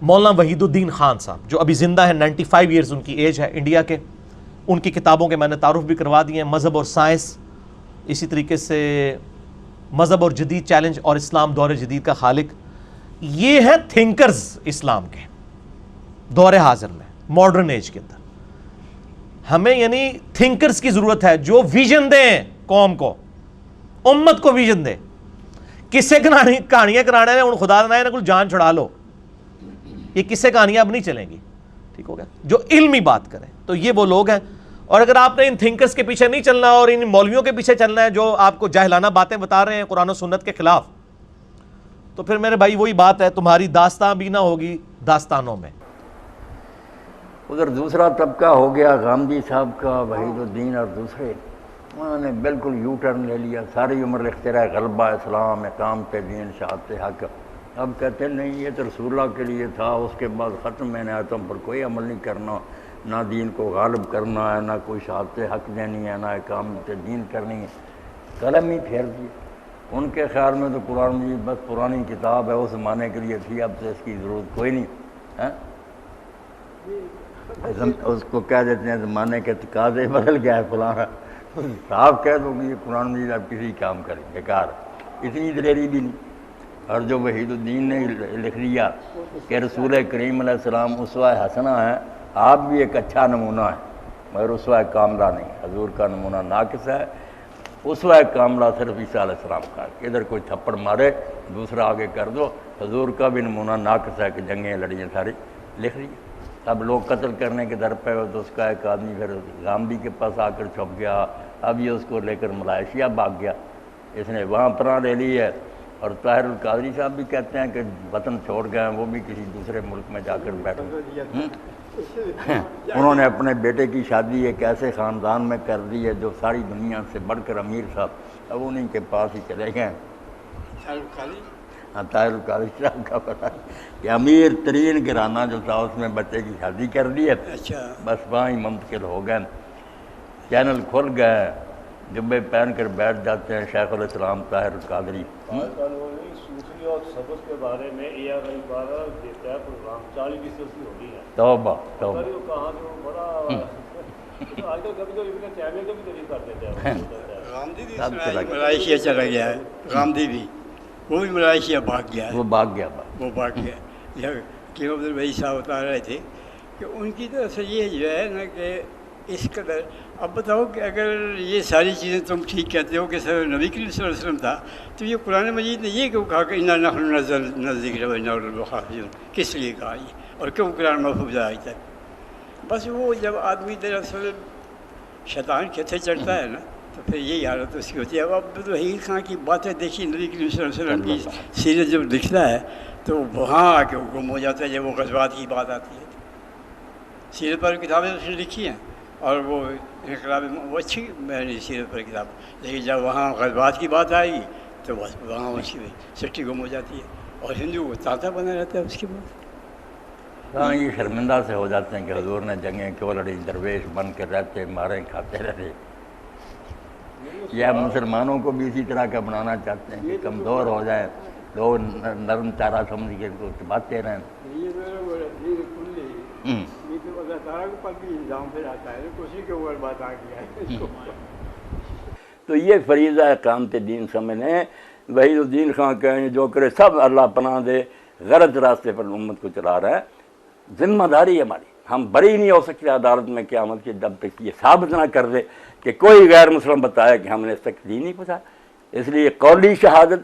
مولانا وحید الدین خان صاحب جو ابھی زندہ ہیں، 95 ایئرز ان کی ایج ہے، انڈیا کے. ان کی کتابوں کے میں نے تعارف بھی کروا دیے ہیں، مذہب اور سائنس، اسی طریقے سے مذہب اور جدید چیلنج اور اسلام دور جدید کا خالق. یہ ہیں تھنکرز اسلام کے دور حاضر میں، ماڈرن ایج کے اندر. ہمیں یعنی تھنکرز کی ضرورت ہے جو ویژن دیں قوم کو، امت کو ویژن دیں. قصے کہانیاں کرانے ہیں، ان خدا نہ کوئی جان چھڑا لو، یہ قصے کہانیاں اب نہیں چلیں گی. ٹھیک ہو گیا؟ جو علمی بات کریں. تو یہ وہ لوگ ہیں. اور اگر آپ نے ان تھنکرز کے پیچھے نہیں چلنا اور ان مولویوں کے پیچھے چلنا ہے جو آپ کو جاہلانہ باتیں بتا رہے ہیں قرآن و سنت کے خلاف، تو پھر میرے بھائی وہی بات ہے، تمہاری داستان بھی نہ ہوگی داستانوں میں. ادھر دوسرا طبقہ ہو گیا غامدی صاحب کا، وحید الدین اور دوسرے، انہوں نے بالکل یو ٹرن لے لیا. ساری عمر لکھتے رہے غلبہ اسلام، اقامت دین، اشاعت حق. اب کہتے ہیں نہیں یہ تو رسول اللہ کے لیے تھا، اس کے بعد ختم. میں نے آیتوں پر کوئی عمل نہیں کرنا، نہ دین کو غالب کرنا ہے، نہ کوئی اشاعت حق دینی ہے، نہ اقامت دین کرنی ہے. قلم ہی پھیر دیے. ان کے خیال میں تو قرآن مجید بس پرانی کتاب ہے، اس زمانے کے لیے تھی، اب سے اس کی ضرورت کوئی نہیں ہے. اس کو کہہ دیتے ہیں زمانے کے تقاضے بدل گیا ہے فلاں. صاحب کہہ دو کہ یہ قرآن مجید اب کسی کام کریں، بیکار. اتنی دلیری بھی نہیں. اور جو وحید الدین نے لکھ لیا کہ رسول کریم علیہ السلام اسوہ حسنہ ہے، آپ بھی ایک اچھا نمونہ ہے مگر اسوہ کاملہ نہیں. حضور کا نمونہ ناقص ہے. اسوہ کاملہ صرف عیسیٰ علیہ السلام کا ہے. ادھر کوئی تھپڑ مارے دوسرا آگے کر دو. حضور کا بھی نمونہ ناقص ہے کہ جنگیں لڑیاں ساری لکھ لی. اب لوگ قتل کرنے کے در پہ ہو تو اس کا ایک آدمی پھر غامدی کے پاس آ کر چھپ گیا. اب یہ اس کو لے کر ملائیشیا بھاگ گیا، اس نے وہاں پناہ لے لی ہے. اور طاہر القادری صاحب بھی کہتے ہیں کہ وطن چھوڑ گئے ہیں، وہ بھی کسی دوسرے ملک میں جا کر بیٹھے. انہوں نے اپنے بیٹے کی شادی ایک ایسے خاندان میں کر دی ہے جو ساری دنیا سے بڑھ کر امیر صاحب، اب انہیں کے پاس ہی چلے گئے. ہاں طاہر القادری صاحب کا پتہ کہ امیر ترین گھرانہ جو تھا اس میں بچے کی شادی کر دی ہے. بس وہاں ہی منتقل ہو گئے. چینل کھل گئے، جبے پہن کر بیٹھ جاتے ہیں شیخ الاسلام طاہر القادری. صوفی اور سبز کے بارے میں اے آر عبارہ دیتا ہے پروگرام 40 ہو گئی ہے. توبہ توبہ. کہاں جو بڑا آج کل کبھی کبھی کیمرے کا بھی طریق کر دیتے ہیں. غامدی بھی ملائیشیا چلا گیا ہے. غامدی بھی وہ بھی ملائیشیا بھاگ گیا ہے. وہ بھاگ گیا. کہ عبد البئی صاحب بتا رہے تھے کہ ان کی طرف سے یہ جو ہے نا کہ اس قدر. اب بتاؤ کہ اگر یہ ساری چیزیں تم ٹھیک کہتے ہو کہ سر نبی کریم صلی اللہ علیہ وسلم تھا، تو یہ قرآن مجید نے یہ کیوں کہا کہ اِنَّا نَحْنُ نَزَّلْنَا الذِّكْرَ وَإِنَّا لَهُ لَحَافِظُونَ؟ کس لیے کہا یہ اور کیوں قرآن محفوظ آئی تھا؟ بس وہ جب آدمی دراصل شیطان کھیتے چڑھتا ہے نا تو پھر یہی حالت اس کی ہوتی ہے. اب عبد الوحید خان کی باتیں دیکھی، نبی کریم صلی اللہ علیہ وسلم کی سیرت جب لکھتا ہے تو وہاں آ کے گم ہو جاتا ہے جب وہ غزوات کی بات آتی ہے. سیرت پر کتابیں اس نے لکھی ہیں اور وہ انقلاب وہ اچھی میں نے سیرت پر کتاب، لیکن جب وہاں غزوات کی بات آئے گی تو بس وہاں اس کی سٹی گم ہو جاتی ہے اور ہندو تانتا بنا رہتا ہے اس کے بعد. ہاں یہ شرمندہ سے ہو جاتے ہیں کہ حضور نے جنگیں کیوں لڑی، درویش بن کر رہتے ماریں کھاتے رہے. یہ مسلمانوں کو بھی اسی طرح کا بنانا چاہتے ہیں کہ کمزور ہو جائیں، لوگ نرم چارہ سمجھ کے ان کو چباتے رہیں. اللہ تعالیٰ کے پاس بھی الزام پھر آتا ہے کسی کے اوپر بات آ گیا ہے. تو یہ فریضہ اقامت دین سمجھیں. وحید الدین خان کہیں جو کرے سب اللہ پناہ دے، غلط راستے پر امت کو چلا رہا ہے. ذمہ داری ہماری، ہم بری نہیں ہو سکتے عدالت میں قیامت کی جب تک یہ ثابت نہ کر دے کہ کوئی غیر مسلم بتایا کہ ہم نے اس تک دین نہیں پہنچا. اس لیے قولی شہادت،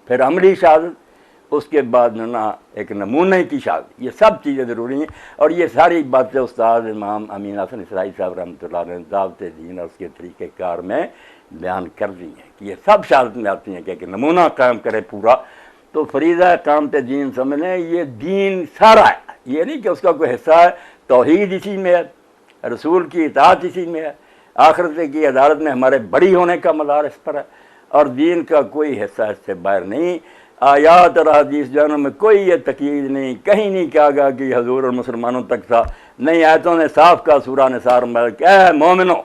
پھر عملی شہادت، اس کے بعد نہ ایک نمونہ کی شہادت، یہ سب چیزیں ضروری ہیں. اور یہ ساری باتیں استاد امام امین حسن اسرائی صاحب رحمۃ اللہ علیہ نے دعوت دین اور اس کے طریقہ کار میں بیان کر دی ہیں کہ یہ سب شہادت میں آتی ہیں کہ ایک نمونہ قائم کرے پورا. تو فریضہ اقامت دین سمجھ لیں یہ دین سارا ہے، یہ نہیں کہ اس کا کوئی حصہ ہے. توحید اسی میں ہے، رسول کی اطاعت اسی میں ہے، آخرت کی عدالت میں ہمارے بڑی ہونے کا مدار اس پر ہے، اور دین کا کوئی حصہ اس سے باہر نہیں. آیات اور حدیث جانوں میں کوئی یہ تقیید نہیں، کہیں نہیں کہا گیا کہ حضور اور مسلمانوں تک تھا. نہیں، آیتوں نے صاف کہا سورہ نساء میں کہ اے مومنو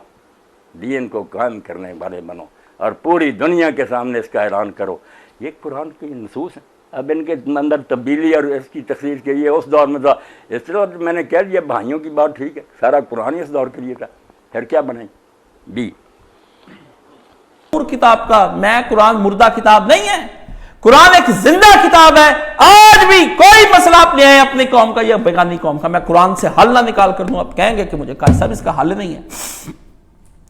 دین کو قائم کرنے والے بنو اور پوری دنیا کے سامنے اس کا اعلان کرو. یہ قرآن کی نصوص ہیں. اب ان کے اندر تبدیلی اور اس کی تخصیص کے لیے اس دور میں تھا. اس طرح میں نے کہہ دیا بھائیوں کی بات ٹھیک ہے, سارا قرآن ہی اس دور کے لیے تھا, پھر کیا بنائیں. بی کتاب کا, میں قرآن مردہ کتاب نہیں ہے, قرآن ایک زندہ کتاب ہے. آج بھی کوئی مسئلہ آپ لے آئیں اپنی قوم کا یا بیگانی قوم کا, میں قرآن سے حل نہ نکال کر دوں, آپ کہیں گے کہ مجھے قاری صاحب اس کا حل نہیں ہے.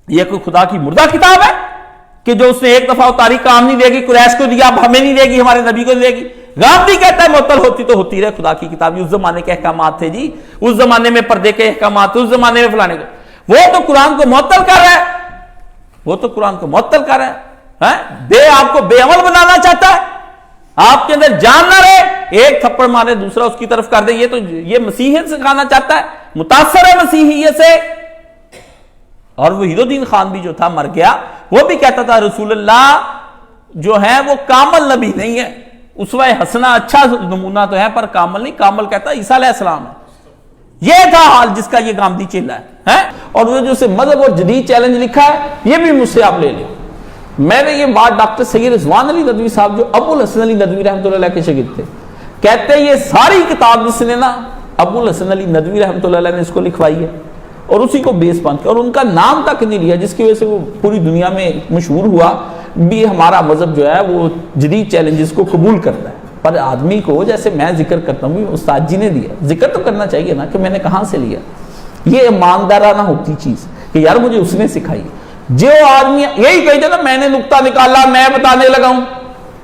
یہ کوئی خدا کی مردہ کتاب ہے کہ جو اس نے ایک دفعہ تاریخ کام نہیں دے گی, قریش کو دیا, اب ہمیں نہیں دے گی, ہمارے نبی کو دے گی. غامدی کہتا ہے معطل ہوتی تو ہوتی رہے, خدا کی کتاب. اس زمانے کے احکامات تھے جی, اس زمانے میں پردے کے احکامات تھے, اس زمانے میں فلانے کے. وہ تو قرآن کو معطل کر رہا ہے, وہ تو قرآن کو معطل کر رہا ہے, آپ کو بے عمل بنانا چاہتا ہے, آپ کے اندر جان نہ رہے, ایک تھپڑ مارے دوسرا اس کی طرف کر دے. یہ مسیحیت سکھانا چاہتا ہے, متاثر ہے مسیحیت سے. اور وحید الدین خان بھی جو تھا مر گیا, وہ بھی کہتا تھا رسول اللہ جو ہے وہ کامل نبی نہیں ہے, اسوہ حسنہ اچھا نمونہ تو ہے پر کامل نہیں. کامل کہتا عیسیٰ علیہ السلام ہے. یہ تھا حال جس کا یہ غامدی چیلا ہے. اور وہ جو مذہب اور جدید چیلنج لکھا ہے, یہ بھی مجھ سے آپ لے لیں. میں نے یہ بات ڈاکٹر سید رضوان علی ندوی صاحب جو ابو الحسن علی ندوی رحمۃ اللہ علیہ کے شاگرد تھے, کہتے ہیں یہ ساری کتاب جس نے نا ابو الحسن علی ندوی رحمۃ اللہ علیہ نے اس کو لکھوائی ہے اور اسی کو بیس بن کے, اور ان کا نام تک نہیں لیا, جس کی وجہ سے وہ پوری دنیا میں مشہور ہوا بھی. ہمارا مذہب جو ہے وہ جدید چیلنجز کو قبول کرتا ہے, پر آدمی کو جیسے میں ذکر کرتا ہوں, استاد جی نے دیا, ذکر تو کرنا چاہیے نا کہ میں نے کہاں سے لیا. یہ ایماندارانہ ہوتی چیز کہ یار مجھے اس نے سکھائی. جو آدمی یہی کہتے نا میں نے نقطہ نکالا میں بتانے لگا ہوں.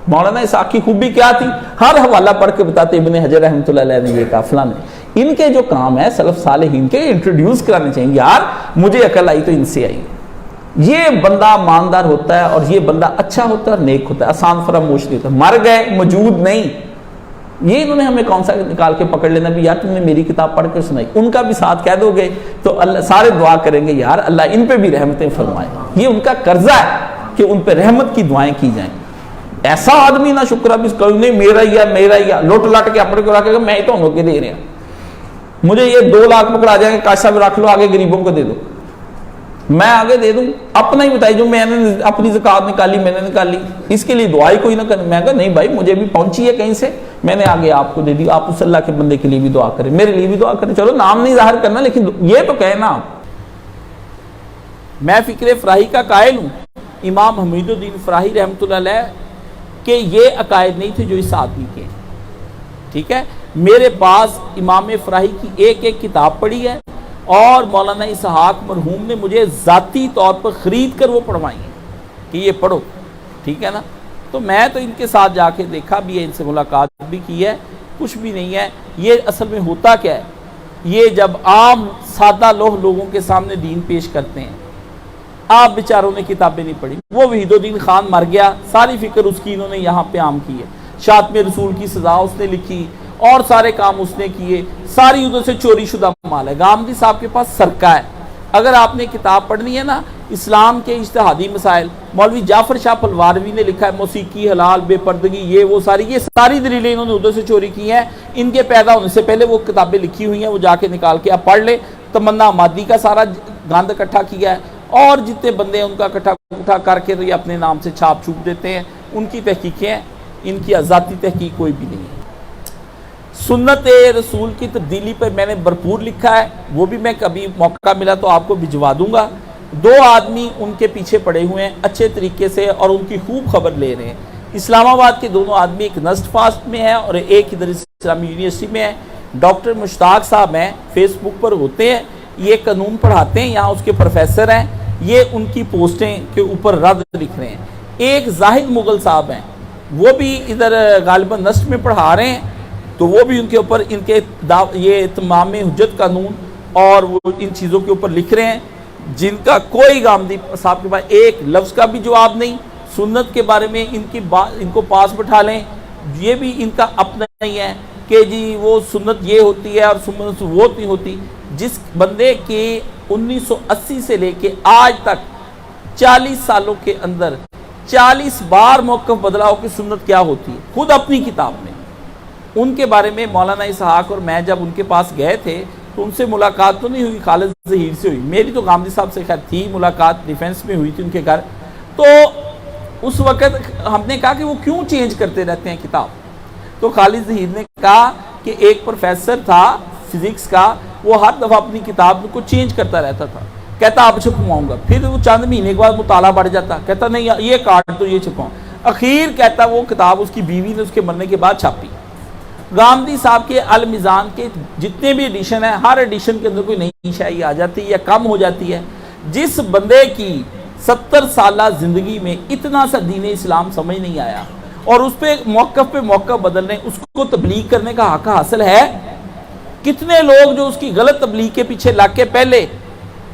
مولانا اسحاق کی خوبی کیا تھی, ہر حوالہ پڑھ کے بتاتے ابن حجر رحمۃ اللہ علیہ نے یہ کہا فلاں نے. ان کے جو کام ہے سلف صالحین کے انٹروڈیوس کرانے چاہیے. یار مجھے عقل آئی تو ان سے آئی. یہ بندہ ماندار ہوتا ہے اور یہ بندہ اچھا ہوتا ہے اور نیک ہوتا ہے, آسان فراموش نہیں ہوتا. مر گئے موجود نہیں, یہ انہوں نے ہمیں کون سا نکال کے پکڑ لینا بھی یار تم نے میری کتاب پڑھ کے سنائی. ان کا بھی ساتھ کہہ دو گے تو اللہ سارے دعا کریں گے یار اللہ ان پہ بھی رحمتیں فرمائے. یہ ان کا قرضہ ہے کہ ان پہ رحمت کی دعائیں کی جائیں. ایسا آدمی نہ شکر بھی نہیں میرا ہی ہے میرا ہی ہے, لوٹ لاٹ کے اپنے کو رکھے گا, میں ہی تو ہوں کے دے رہے ہیں. مجھے یہ 2 لاکھ پکڑا جائیں گے, کاش صاحب رکھ لو آگے غریبوں کو دے دو, میں آگے دے دوں. اپنا ہی بتائی جو میں نے اپنی زکات نکالی میں نے نکالی, اس کے لیے دعا ہی کوئی نہ کرے. میں کہا نہیں بھائی مجھے بھی پہنچی ہے کہیں سے, میں نے آگے آپ کو دے دی, آپ اس اللہ کے بندے کے لیے بھی دعا کریں, میرے لیے بھی دعا کریں. چلو نام نہیں ظاہر کرنا لیکن یہ تو کہنا آپ. میں فکر فراہی کا قائل ہوں, امام حمید الدین فراہی رحمۃ اللہ علیہ کہ یہ عقائد نہیں تھے جو اس آدمی کے. ٹھیک ہے, میرے پاس امام فراہی کی ایک ایک کتاب پڑھی ہے اور مولانا اسحاق مرحوم نے مجھے ذاتی طور پر خرید کر وہ پڑھوائی ہیں کہ یہ پڑھو. ٹھیک ہے نا, تو میں تو ان کے ساتھ جا کے دیکھا بھی ہے, ان سے ملاقات بھی کی ہے, کچھ بھی نہیں ہے. یہ اصل میں ہوتا کیا ہے, یہ جب عام سادہ لوگوں کے سامنے دین پیش کرتے ہیں, آپ بیچاروں نے کتابیں نہیں پڑھی. وہ وحید الدین خان مر گیا, ساری فکر اس کی انہوں نے یہاں پہ عام کی ہے. شاتم رسول کی سزا اس نے لکھی اور سارے کام اس نے کیے, ساری ادھر سے چوری شدہ مال ہے. غامدی صاحب کے پاس سرقہ ہے. اگر آپ نے کتاب پڑھنی ہے نا اسلام کے اجتہادی مسائل, مولوی جعفر شاہ پلواروی نے لکھا ہے موسیقی حلال بے پردگی یہ وہ ساری دلیلیں انہوں نے ادھر سے چوری کی ہیں. ان کے پیدا ہونے سے پہلے وہ کتابیں لکھی ہوئی ہیں, وہ جا کے نکال کے آپ پڑھ لیں. تمنا مادی کا سارا گاند اکٹھا کیا ہے اور جتنے بندے ہیں ان کا اکٹھا کر کے تو یہ اپنے نام سے چھاپ چھوپ دیتے ہیں. ان کی تحقیقیں ہیں, ان کی ذاتی تحقیق کوئی بھی نہیں ہے. سنت رسول کی تبدیلی پر میں نے بھرپور لکھا ہے, وہ بھی میں کبھی موقع ملا تو آپ کو بھجوا دوں گا. 2 آدمی ان کے پیچھے پڑے ہوئے ہیں اچھے طریقے سے اور ان کی خوب خبر لے رہے ہیں. اسلام آباد کے دونوں آدمی, ایک نزد فاسٹ میں ہے اور ایک ادھر اسلامی یونیورسٹی میں ہے. ڈاکٹر مشتاق صاحب ہیں, فیس بک پر ہوتے ہیں, یہ قانون پڑھاتے ہیں, یہاں اس کے پروفیسر ہیں. یہ ان کی پوسٹیں کے اوپر رد لکھ رہے ہیں. ایک زاہد مغل صاحب ہیں, وہ بھی ادھر غالباً نسٹ میں پڑھا رہے ہیں, تو وہ بھی ان کے اوپر ان کے یہ تمام حجت قانون اور وہ ان چیزوں کے اوپر لکھ رہے ہیں, جن کا کوئی غامدی صاحب کے پاس ایک لفظ کا بھی جواب نہیں. سنت کے بارے میں ان کو پاس بٹھا لیں, یہ بھی ان کا اپنا نہیں ہے کہ جی وہ سنت یہ ہوتی ہے اور سنت وہ نہیں ہوتی. جس بندے کے 1980 سے لے کے آج تک 40 سالوں کے اندر 40 بار موقف بدلا ہو کہ سنت کیا ہوتی ہے, خود اپنی کتاب میں. ان کے بارے میں مولانا اسحاق اور میں جب ان کے پاس گئے تھے تو ان سے ملاقات تو نہیں ہوئی, خالد ظہیر سے ہوئی. میری تو غامدی صاحب سے خیر تھی ملاقات, ڈیفینس میں ہوئی تھی ان کے گھر. تو اس وقت ہم نے کہا کہ وہ کیوں چینج کرتے رہتے ہیں کتاب, تو خالد ظہیر نے کہا کہ ایک پروفیسر تھا فزکس کا, وہ ہر دفعہ اپنی کتاب کو چینج کرتا رہتا تھا, کہتا اب چھپواؤں گا, پھر وہ چند مہینے کے بعد مطالعہ بڑھ جاتا, کہتا نہیں یہ کاٹ تو یہ چھپاؤں, اخیر کہتا وہ کتاب اس کی بیوی نے اس کے مرنے کے بعد چھاپی. غامدی صاحب کے المیزان کے جتنے بھی ایڈیشن ہیں, ہر ایڈیشن کے اندر کوئی نئی شاعری آ جاتی ہے یا کم ہو جاتی ہے. جس بندے کی 70 سالہ زندگی میں اتنا سا دین اسلام سمجھ نہیں آیا اور اس پہ موقف بدلنے, اس کو تبلیغ کرنے کا حق حاصل ہے. کتنے لوگ جو اس کی غلط تبلیغ کے پیچھے لگ کے, پہلے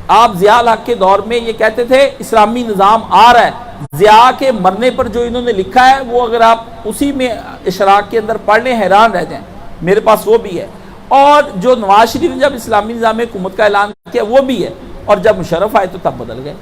آپ ضیاء الحق کے دور میں یہ کہتے تھے اسلامی نظام آ رہا ہے, ضیاء کے مرنے پر جو انہوں نے لکھا ہے وہ اگر آپ اسی میں اشراق کے اندر پڑھ لیں حیران رہ جائیں, میرے پاس وہ بھی ہے. اور جو نواز شریف نے جب اسلامی نظام حکومت کا اعلان کیا وہ بھی ہے, اور جب مشرف آئے تو تب بدل گئے.